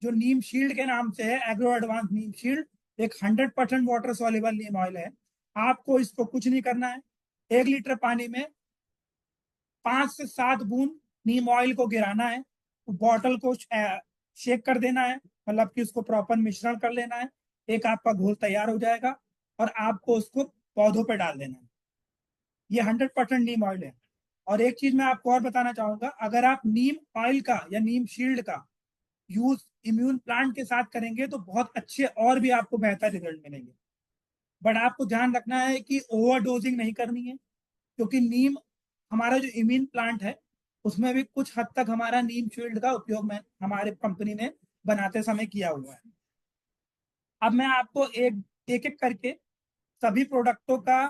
जो नीम शील्ड के नाम से है, एग्रो एडवांस नीम शील्ड, एक 100% वाटर सॉल्युबल नीम ऑयल है। आपको इसको कुछ नहीं करना है, 1 लीटर पानी में 5 से 7 बूंद नीम ऑयल को गिराना है, बॉटल को शेक कर देना है, मतलब कि उसको प्रॉपर मिश्रण कर लेना है, एक आपका घोल तैयार हो जाएगा और आपको उसको पौधों पे डाल देना है। ये 100% नीम ऑयल है। और एक चीज मैं आपको और बताना चाहूंगा, अगर आप नीम ऑयल का या नीम शील्ड का यूज इम्यून प्लांट के साथ करेंगे तो बहुत अच्छे और भी आपको बेहतर रिजल्ट मिलेंगे। बट आपको ध्यान रखना है कि ओवर डोजिंग नहीं करनी है, क्योंकि नीम हमारा जो इम्यून प्लांट है उसमें भी कुछ हद तक हमारा नीम शील्ड का उपयोग में हमारे कंपनी ने बनाते समय किया हुआ है। अब मैं आपको एक एक करके सभी प्रोडक्टों का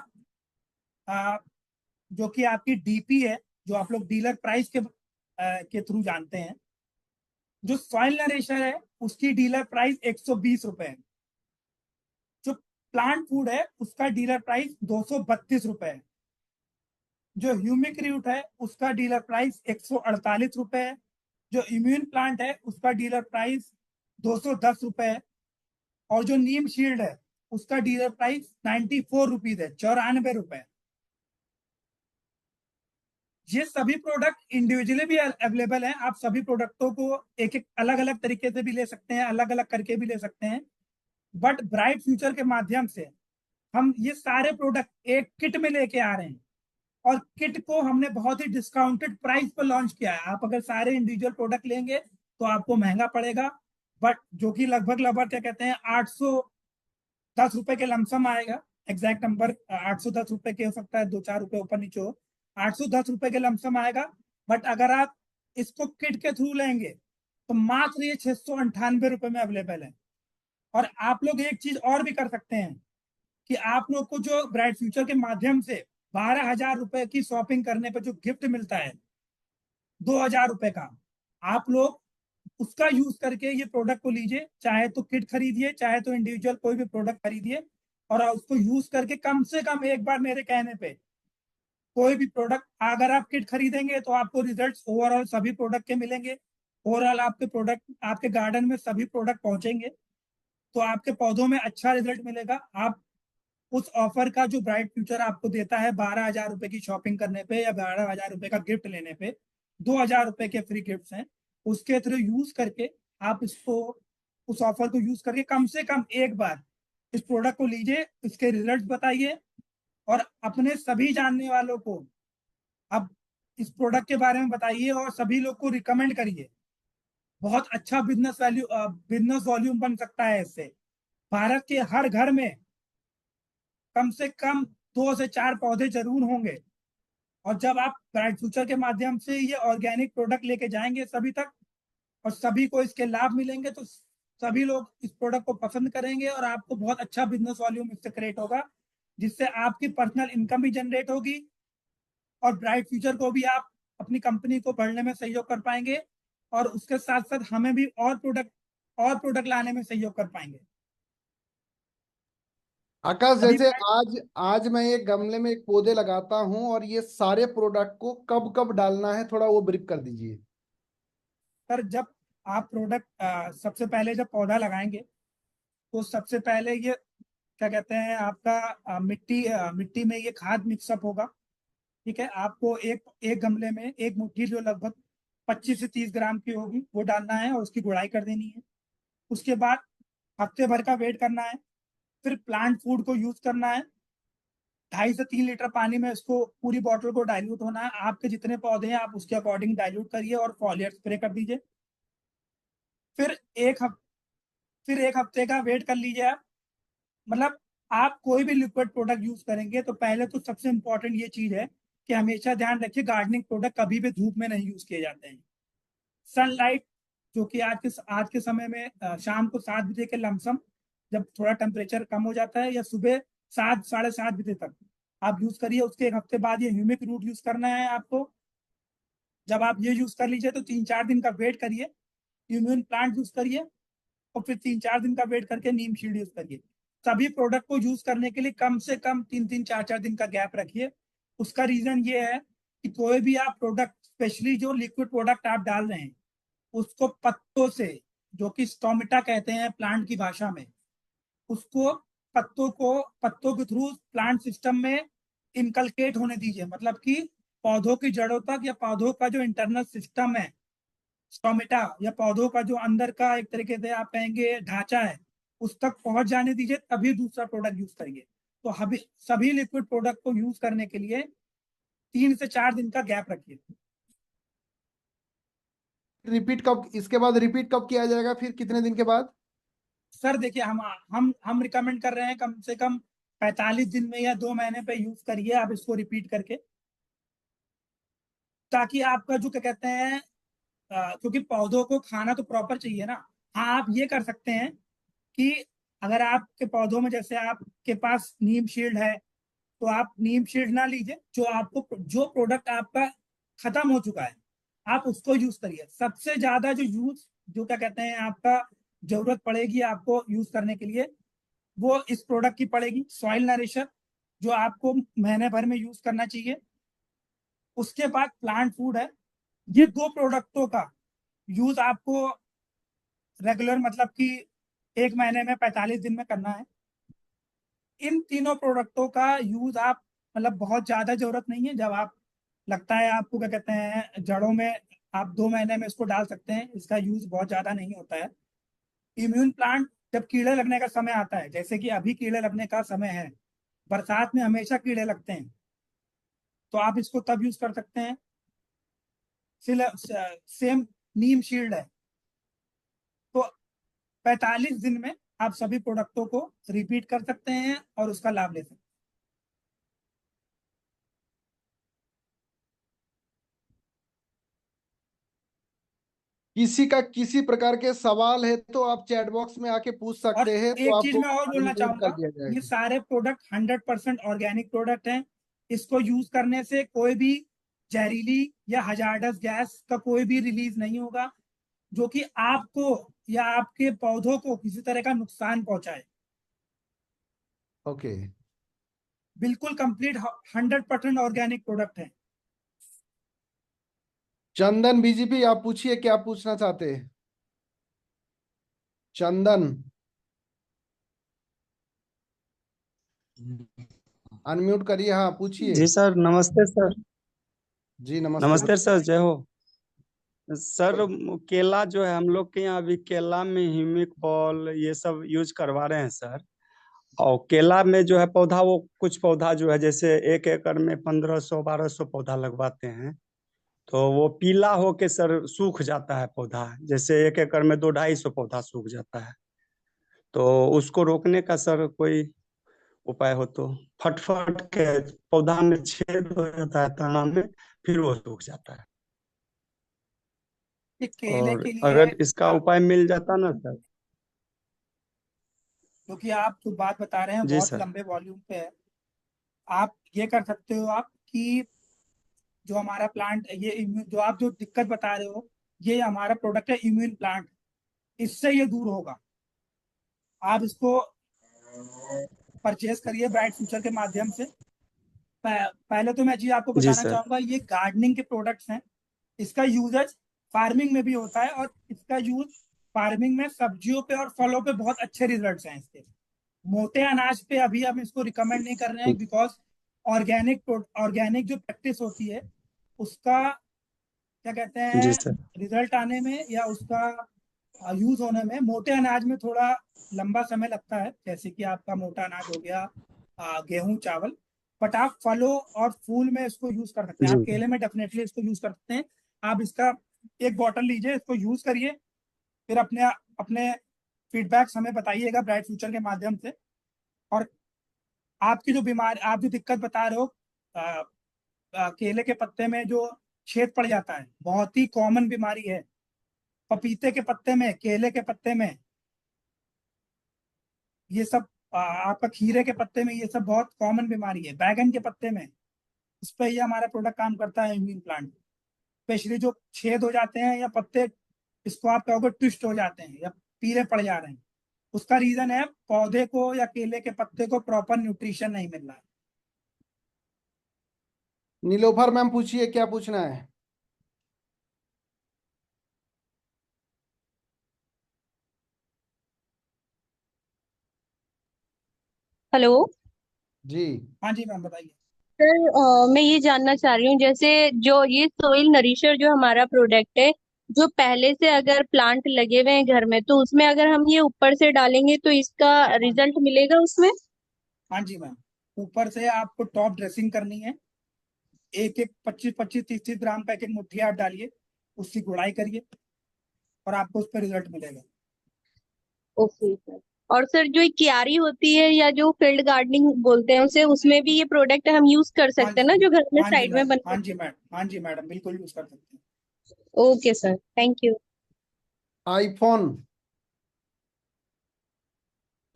जो कि आपकी डीपी है, जो आप लोग डीलर प्राइस के थ्रू जानते हैं, जो सॉइल नरिशर है उसकी डीलर प्राइस 120 रुपए है। जो प्लांट फूड है उसका डीलर प्राइस 232 रुपए है। जो ह्यूमिक रूट है उसका डीलर प्राइस 148 रुपए है। जो इम्यून प्लांट है उसका डीलर प्राइस 210 रुपए है। और जो नीम शील्ड है उसका डीलर प्राइस 94 रुपीज है, 94 रुपए। ये सभी प्रोडक्ट इंडिविजुअली भी अवेलेबल हैं, आप सभी प्रोडक्टों को एक एक अलग अलग तरीके से भी ले सकते हैं, अलग अलग करके भी ले सकते हैं। बट ब्राइट फ्यूचर के माध्यम से हम ये सारे प्रोडक्ट एक किट में लेके आ रहे हैं, और किट को हमने बहुत ही डिस्काउंटेड प्राइस पर लॉन्च किया है। आप अगर सारे इंडिविजुअल प्रोडक्ट लेंगे तो आपको महंगा पड़ेगा, बट जो कि लगभग क्या कहते हैं 810 रुपए के लमसम आएगा। एग्जैक्ट नंबर 810 रुपए के हो सकता है, 2-4 रुपए ऊपर नीचे हो, 810 रुपए के लमसम आएगा। बट अगर आप इसको किट के थ्रू लेंगे तो मात्र ये 698 रुपए में अवेलेबल है। और आप लोग एक चीज और भी कर सकते हैं कि आप लोग को जो ब्राइट फ्यूचर के माध्यम से 12,000 रुपए की शॉपिंग करने पर जो गिफ्ट मिलता है 2,000 रुपए का, आप लोग उसका यूज करके ये प्रोडक्ट को लीजिए, चाहे तो किट खरीदिए चाहे तो इंडिविजुअल कोई भी प्रोडक्ट खरीदिए, और उसको यूज करके कम से कम एक बार मेरे कहने पे कोई भी प्रोडक्ट, अगर आप किट खरीदेंगे तो आपको रिजल्ट्स ओवरऑल सभी प्रोडक्ट के मिलेंगे। ओवरऑल आपके प्रोडक्ट, आपके गार्डन में सभी प्रोडक्ट पहुंचेंगे तो आपके पौधों में अच्छा रिजल्ट मिलेगा। आप उस ऑफर का जो ब्राइट फ्यूचर आपको देता है 12,000 रुपए की शॉपिंग करने पे या 12,000 रुपए का गिफ्ट लेने पे, 2,000 रुपए के फ्री गिफ्ट हैं, उसके थ्रू यूज करके आप इसको, उस ऑफर को यूज करके कम से कम एक बार इस प्रोडक्ट को लीजिए, इसके रिजल्ट बताइए और अपने सभी जानने वालों को अब इस प्रोडक्ट के बारे में बताइए और सभी लोग को रिकमेंड करिए। बहुत अच्छा बिजनेस वॉल्यूम बन सकता है इससे। भारत के हर घर में कम से कम 2 से 4 पौधे जरूर होंगे। और जब आप ब्राइट फ्यूचर के माध्यम से ये ऑर्गेनिक प्रोडक्ट लेके जाएंगे सभी तक और सभी को इसके लाभ मिलेंगे तो सभी लोग इस प्रोडक्ट को पसंद करेंगे और आपको बहुत अच्छा बिजनेस वॉल्यूम इससे क्रिएट होगा, जिससे आपकी पर्सनल इनकम भी जनरेट होगी और ब्राइट फ्यूचर को भी आप अपनी कंपनी को बढ़ने में सहयोग कर पाएंगे और उसके साथ साथ हमें भी और प्रोडक्ट लाने में सहयोग कर पाएंगे। आकाश, अभी जैसे आज आज मैं एक गमले में एक पौधे लगाता हूँ और ये सारे प्रोडक्ट को कब कब डालना है, थोड़ा वो ब्रीफ कर दीजिए। सर, जब आप सबसे पहले जब पौधा लगाएंगे तो सबसे पहले ये क्या कहते हैं आपका मिट्टी में ये खाद मिक्सअप होगा। ठीक है, आपको एक गमले में एक मुट्ठी जो लगभग 25 से 30 ग्राम की होगी वो डालना है और उसकी गुड़ाई कर देनी है। उसके बाद हफ्ते भर का वेट करना है, फिर प्लांट फूड को यूज करना है। 2.5 से 3 लीटर पानी में इसको पूरी बॉटल को डाइल्यूट होना है। आपके जितने पौधे हैं आप उसके अकॉर्डिंग डाइल्यूट करिए और फॉलियर स्प्रे कर दीजिए। फिर फिर 1 हफ्ते का वेट कर लीजिए आप। मतलब आप कोई भी लिक्विड प्रोडक्ट यूज करेंगे तो पहले तो सबसे इंपॉर्टेंट ये चीज है कि हमेशा ध्यान रखिए गार्डनिंग प्रोडक्ट कभी भी धूप में नहीं यूज किए जाते हैं। सनलाइट, जो कि आज के समय में शाम को 7 बजे के लमसम, जब थोड़ा टेम्परेचर कम हो जाता है, या सुबह 7 साढ़े 7 बजे तक आप यूज करिए। उसके 1 हफ्ते बाद ये ह्यूमिक रूट यूज करना है आपको। जब आप ये यूज कर लीजिए तो 3-4 दिन का वेट करिए, इम्यून प्लांट यूज करिए, और फिर 3-4 दिन का वेट करके नीम शील्ड यूज करिए। सभी प्रोडक्ट को यूज करने के लिए कम से कम 3-3 4-4 दिन का गैप रखिए। उसका रीजन ये है कि कोई भी आप प्रोडक्ट, स्पेशली जो लिक्विड प्रोडक्ट आप डाल रहे हैं, उसको पत्तों से, जो कि स्टोमेटा कहते हैं प्लांट की भाषा में, उसको पत्तों के थ्रू प्लांट सिस्टम में इनकलकेट होने दीजिए। मतलब कि पौधों की जड़ों तक, या पौधों का जो इंटरनल सिस्टम है स्टोमेटा, या पौधों का जो अंदर का एक तरीके से आप कहेंगे ढांचा है, उस तक पहुंच जाने दीजिए, तभी दूसरा प्रोडक्ट यूज करिए। तो सभी लिक्विड प्रोडक्ट को यूज करने के लिए 3 से 4 दिन का गैप रखिए। रिपीट कब, इसके बाद रिपीट कब किया जाएगा, फिर कितने दिन के बाद? सर देखिए, हम रिकमेंड कर रहे हैं कम से कम 45 दिन में या 2 महीने पे यूज करिए आप इसको रिपीट करके, ताकि आपका जो क्या कहते हैं, क्योंकि पौधों को खाना तो प्रॉपर चाहिए ना। हाँ, आप ये कर सकते हैं कि अगर आपके पौधों में, जैसे आपके पास नीम शील्ड है, तो आप नीम शील्ड ना लीजिए। जो प्रोडक्ट आपका खत्म हो चुका है आप उसको यूज करिए। सबसे ज्यादा जो क्या कहते हैं आपका जरूरत पड़ेगी आपको यूज करने के लिए, वो इस प्रोडक्ट की पड़ेगी, सॉइल नरिशर, जो आपको महीने भर में यूज करना चाहिए। उसके बाद प्लांट फूड है। ये 2 प्रोडक्टों का यूज आपको रेगुलर, मतलब कि 1 महीने में 45 दिन में करना है। इन तीनों प्रोडक्टों का यूज आप, मतलब बहुत ज्यादा जरूरत नहीं है। जब आप लगता है आपको क्या कहते हैं जड़ों में, आप 2 महीने में इसको डाल सकते हैं। इसका यूज बहुत ज्यादा नहीं होता है। इम्यून प्लांट, जब कीड़े लगने का समय आता है, जैसे कि अभी कीड़े लगने का समय है, बरसात में हमेशा कीड़े लगते हैं, तो आप इसको तब यूज कर सकते हैं। सेम नीम शील्ड है। तो 45 दिन में आप सभी प्रोडक्टों को रिपीट कर सकते हैं और उसका लाभ ले सकते हैं। किसी का किसी प्रकार के सवाल है तो आप चैट बॉक्स में आके पूछ और सकते हैं, तो एक चीज आपको मैं और बोलना अनम्यूट कर चाहूंगा, दिया ये जाएगा। सारे प्रोडक्ट 100% ऑर्गेनिक प्रोडक्ट हैं। इसको यूज करने से कोई भी जहरीली या हजार्डस गैस का कोई भी रिलीज नहीं होगा, जो कि आपको या आपके पौधों को किसी तरह का नुकसान पहुंचाए। ओके। बिल्कुल कंप्लीट 100% ऑर्गेनिक प्रोडक्ट है। चंदन बीजीपी, आप पूछिए क्या पूछना चाहते हैं। चंदन, अनम्यूट करिए, हाँ पूछिए। जी सर, नमस्ते सर। जी नमस्ते। नमस्ते सर, जय हो सर। केला जो है हम लोग के यहाँ अभी केला में ह्यूमिक बॉल ये सब यूज करवा रहे हैं सर। और केला में जो है पौधा, वो कुछ पौधा जो है जैसे 1 एकड़ में 1500-1200 पौधा लगवाते हैं, तो वो पीला होके सर सूख जाता है पौधा। जैसे 1 एकड़ में 200-250 पौधा सूख जाता है, तो उसको रोकने का सर कोई उपाय हो तो। फट के पौधा में छेद हो जाता है तना में, फिर वो सूख जाता है। ये केले और के लिए, अगर इसका उपाय मिल जाता ना सर। क्योंकि आप जो बात बता रहे हैं जी बहुत सर। लंबे वॉल्यूम पे है, आप ये कर सकते हो आप कि जो हमारा प्लांट, जो आप जो दिक्कत बता रहे हो, ये हमारा प्रोडक्ट है इम्यून प्लांट, इससे ये दूर होगा। आप इसको परचेज करिए ब्राइट फ्यूचर के माध्यम से। पहले तो मैं जी आपको जी बताना सर। चाहूंगा, ये गार्डनिंग के प्रोडक्ट्स हैं। इसका यूजेज फार्मिंग में भी होता है, और इसका यूज फार्मिंग में सब्जियों पे और फलों पे बहुत अच्छे रिजल्ट्स हैं इसके। मोटे अनाज पे अभी हम इसको रिकमेंड नहीं कर रहे हैं, बिकॉज ऑर्गेनिक जो प्रैक्टिस होती है उसका क्या कहते जी हैं सर। रिजल्ट आने में, या उसका यूज होने में मोटे अनाज में थोड़ा लंबा समय लगता है, जैसे कि आपका मोटा अनाज हो गया गेहूं चावल। बट आप फलों और फूल में इसको यूज कर सकते हैं। आप जी केले में डेफिनेटली इसको यूज कर सकते हैं। आप इसका एक बॉटल लीजिए, इसको यूज करिए, फिर अपने अपने फीडबैक्स हमें बताइएगा ब्राइट फ्यूचर के माध्यम से। और आपकी जो आप जो दिक्कत बता रहे हो, केले के पत्ते में जो छेद पड़ जाता है, बहुत ही कॉमन बीमारी है। पपीते के पत्ते में, केले के पत्ते में, ये सब आपका खीरे के पत्ते में, ये सब बहुत कॉमन बीमारी है। बैगन के पत्ते में, इस पे ये हमारा प्रोडक्ट काम करता है ह्यूमिन प्लांट। स्पेशली जो छेद हो जाते हैं या पत्ते, इसको आप कहोगे ट्विस्ट हो जाते हैं या पीले पड़ जा रहे हैं, उसका रीजन है पौधे को या केले के पत्ते को प्रॉपर न्यूट्रिशन नहीं मिल रहा है। नीलोफर मैम पूछिए, क्या पूछना है? हेलो जी। हाँ जी मैम, बताइए। सर, मैं ये जानना चाह रही हूँ, जैसे जो ये सोइल नरिशर जो हमारा प्रोडक्ट है, जो पहले से अगर प्लांट लगे हुए हैं घर में, तो उसमें अगर हम ये ऊपर से डालेंगे तो इसका रिजल्ट मिलेगा उसमें? हाँ जी मैम, ऊपर से आपको टॉप ड्रेसिंग करनी है। एक एक 25-25, 30-30 ग्राम का एक एक मुट्ठी आप डालिए, उसकी गुड़ाई करिए और आपको उस पर रिजल्ट मिलेगा। Okay sir. और सर, जो क्यारी होती है या जो फील्ड गार्डनिंग बोलते हैं उसे, उसमें भी ये प्रोडक्ट हम यूज कर हाँ सकते हैं जी, ना, जो घर में हाँ जी साइड में मैम, बन? हाँ जी मैडम, हाँ जी मैडम, बिल्कुल यूज कर सकते हैं। Okay sir, thank you. IPhone,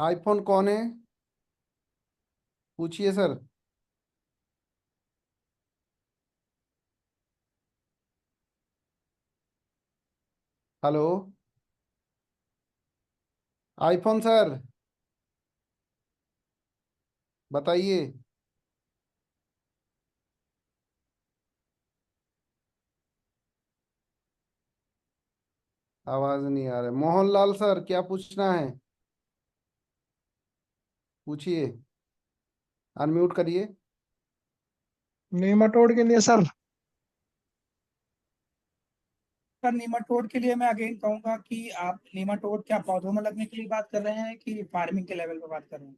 iPhone कौन है? पूछिए सर। हेलो, आईफोन सर, बताइए। आवाज नहीं आ रहा। मोहनलाल सर, क्या पूछना है? पूछिए, अनम्यूट करिए। नेमाटोड के लिए सर। सर नीमाटोड के लिए मैं अगेन कहूंगा कि आप नीमाटोड क्या पौधों में लगने के लिए बात कर रहे हैं कि फार्मिंग के लेवल पे बात कर रहे हैं?